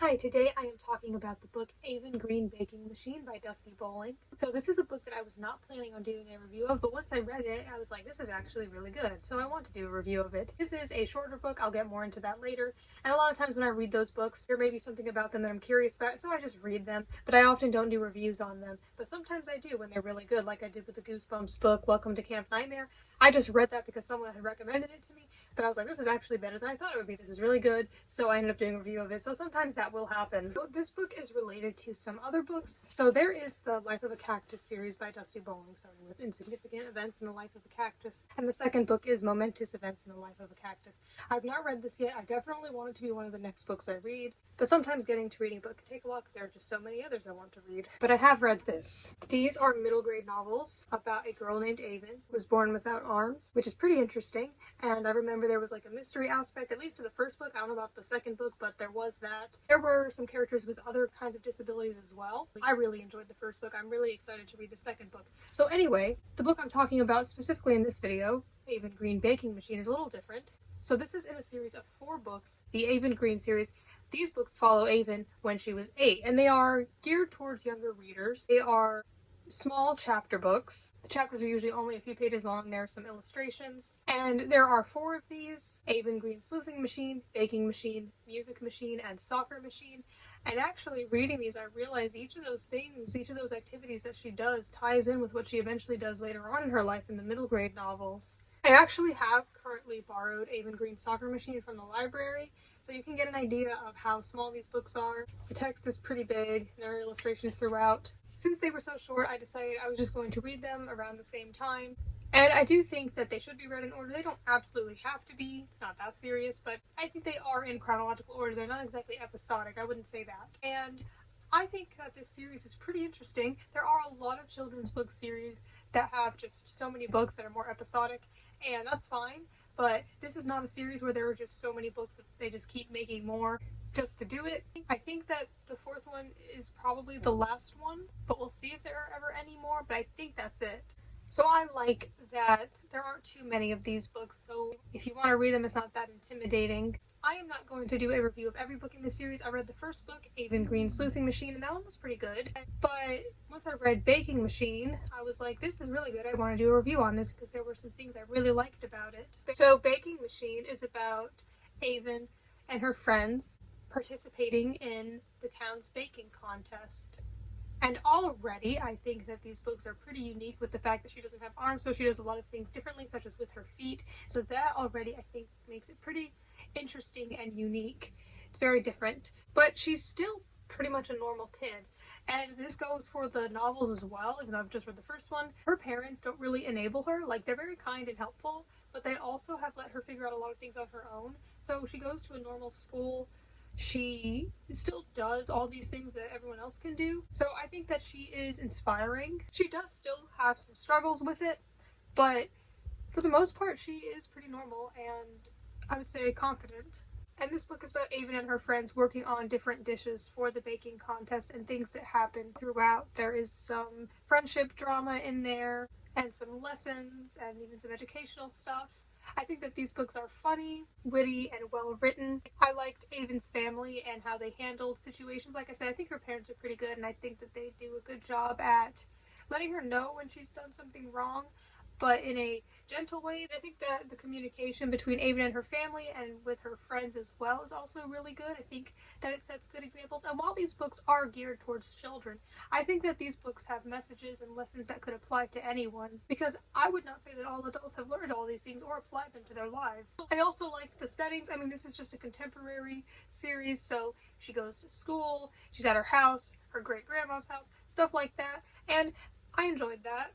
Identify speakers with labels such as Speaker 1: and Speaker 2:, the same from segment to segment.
Speaker 1: Hi, today I am talking about the book Aven Green Baking Machine by Dusti. So this is a book that I was not planning on doing a review of, but once I read it, I was like, this is actually really good, so I want to do a review of it. This is a shorter book, I'll get more into that later, and a lot of times when I read those books, there may be something about them that I'm curious about, so I just read them, but I often don't do reviews on them. But sometimes I do when they're really good, like I did with the Goosebumps book, Welcome to Camp Nightmare. I just read that because someone had recommended it to me, but I was like, this is actually better than I thought it would be. This is really good, so I ended up doing a review of it, so sometimes that will happen. So this book is related to some other books. So there is the Life of a Cactus series by Dusti, starting with Insignificant Events in the Life of a Cactus, and the second book is Momentous Events in the Life of a Cactus. I've not read this yet. I definitely want it to be one of the next books I read, but sometimes getting to reading a book can take a while because there are just so many others I want to read. But I have read this. These are middle grade novels about a girl named Aven who was born without arms, which is pretty interesting, and I remember there was like a mystery aspect, at least to the first book. I don't know about the second book, but there was that. There were some characters with other kinds of disabilities as well. I really enjoyed the first book. I'm really excited to read the second book. So anyway, the book I'm talking about specifically in this video, Aven Green Baking Machine, is a little different. So this is in a series of 4 books, the Aven Green series. These books follow Aven when she was 8, and they are geared towards younger readers. They are small chapter books. The chapters are usually only a few pages long. There are some illustrations, and there are 4 of these: Aven Green Sleuthing Machine, Baking Machine, Music Machine, and Soccer Machine. And actually reading these, I realize each of those things, each of those activities that she does ties in with what she eventually does later on in her life in the middle grade novels. I actually have currently borrowed Aven Green Soccer Machine from the library, so you can get an idea of how small these books are. The text is pretty big, and there are illustrations throughout. Since they were so short, I decided I was just going to read them around the same time. And I do think that they should be read in order. They don't absolutely have to be. It's not that serious, but I think they are in chronological order. They're not exactly episodic. I wouldn't say that. And I think that this series is pretty interesting. There are a lot of children's book series that have just so many books that are more episodic, and that's fine. But this is not a series where there are just so many books that they just keep making more just to do it. I think that the 4th one is probably the last one, but we'll see if there are ever any more, but I think that's it. So I like that there aren't too many of these books, so if you want to read them, it's not that intimidating. I am not going to do a review of every book in the series. I read the first book, Aven Green Sleuthing Machine, and that one was pretty good. But once I read Baking Machine, I was like, this is really good. I want to do a review on this because there were some things I really liked about it. So Baking Machine is about Aven and her friends participating in the town's baking contest. And already, I think that these books are pretty unique with the fact that she doesn't have arms, so she does a lot of things differently, such as with her feet. So that already, I think, makes it pretty interesting and unique. It's very different. But she's still pretty much a normal kid. And this goes for the novels as well, even though I've just read the first one. Her parents don't really enable her. Like, they're very kind and helpful, but they also have let her figure out a lot of things on her own. So she goes to a normal school. She still does all these things that everyone else can do. So I think that she is inspiring. She does still have some struggles with it, but for the most part, she is pretty normal and I would say confident. And this book is about Aven and her friends working on different dishes for the baking contest and things that happen throughout. There is some friendship drama in there and some lessons and even some educational stuff. I think that these books are funny, witty, and well written. I liked Aven's family and how they handled situations. Like I said, I think her parents are pretty good, and I think that they do a good job at letting her know when she's done something wrong, but in a gentle way. I think that the communication between Aven and her family and with her friends as well is also really good. I think that it sets good examples. And while these books are geared towards children, I think that these books have messages and lessons that could apply to anyone, because I would not say that all adults have learned all these things or applied them to their lives. I also liked the settings. I mean, this is just a contemporary series, so she goes to school, she's at her house, her great-grandma's house, stuff like that, and I enjoyed that.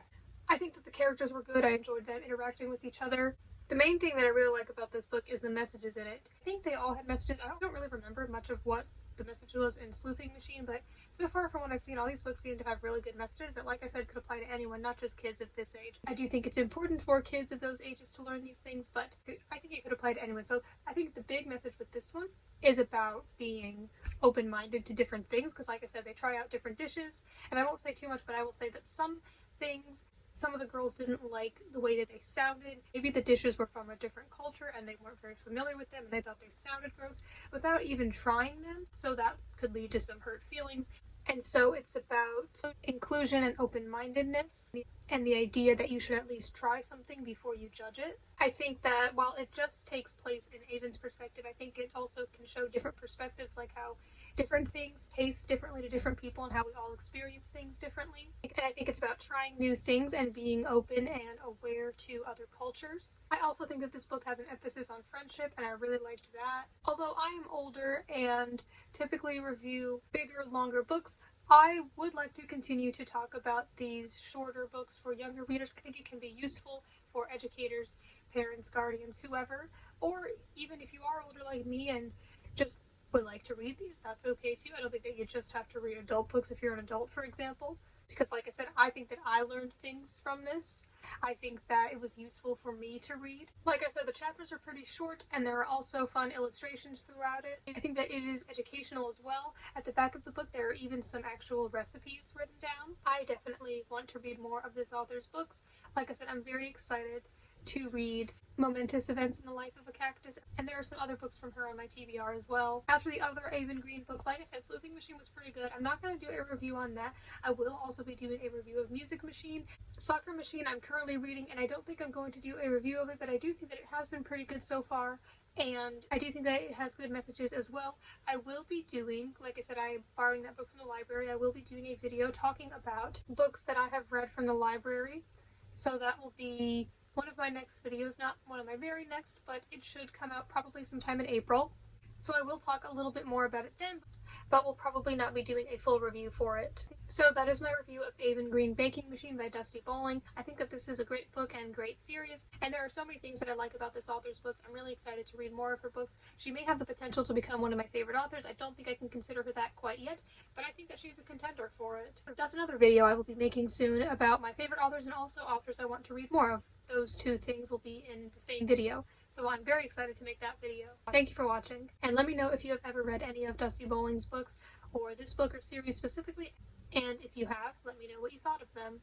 Speaker 1: I think that the characters were good. I enjoyed them interacting with each other. The main thing that I really like about this book is the messages in it. I think they all had messages. I don't really remember much of what the message was in Sleuthing Machine, but so far from what I've seen, all these books seem to have really good messages that, like I said, could apply to anyone, not just kids of this age. I do think it's important for kids of those ages to learn these things, but I think it could apply to anyone. So I think the big message with this one is about being open-minded to different things, because like I said, they try out different dishes, and I won't say too much, but I will say that some things Some of the girls didn't like the way that they sounded. Maybe the dishes were from a different culture and they weren't very familiar with them and they thought they sounded gross without even trying them. So that could lead to some hurt feelings. And so it's about inclusion and open-mindedness and the idea that you should at least try something before you judge it. I think that while it just takes place in Aven's perspective, I think it also can show different perspectives, like how different things taste differently to different people and how we all experience things differently. And I think it's about trying new things and being open and aware to other cultures. I also think that this book has an emphasis on friendship, and I really liked that. Although I am older and typically review bigger, longer books, I would like to continue to talk about these shorter books for younger readers. I think it can be useful for educators, parents, guardians, whoever, or even if you are older like me and just would like to read these, that's okay too. I don't think that you just have to read adult books if you're an adult, for example, because like I said, I think that I learned things from this. I think that it was useful for me to read. Like I said, the chapters are pretty short and there are also fun illustrations throughout it. I think that it is educational as well. At the back of the book, there are even some actual recipes written down. I definitely want to read more of this author's books. Like I said, I'm very excited to read Momentous Events in the Life of a Cactus, and there are some other books from her on my TBR as well. As for the other Aven Green books, like I said, Sleuthing Machine was pretty good. I'm not going to do a review on that. I will also be doing a review of Music Machine. Soccer Machine I'm currently reading, and I don't think I'm going to do a review of it, but I do think that it has been pretty good so far, and I do think that it has good messages as well. I will be doing, like I said, I'm borrowing that book from the library. I will be doing a video talking about books that I have read from the library, so that will be one of my next videos, not one of my very next, but it should come out probably sometime in April. So I will talk a little bit more about it then, but we'll probably not be doing a full review for it. So that is my review of Aven Green Baking Machine by Dusti Bowling. I think that this is a great book and great series, and there are so many things that I like about this author's books. I'm really excited to read more of her books. She may have the potential to become one of my favorite authors. I don't think I can consider her that quite yet, but I think that she's a contender for it. That's another video I will be making soon about my favorite authors and also authors I want to read more of. Those two things will be in the same video, so I'm very excited to make that video. Thank you for watching, and let me know if you have ever read any of Dusti Bowling's books, or this book or series specifically, and if you have, let me know what you thought of them.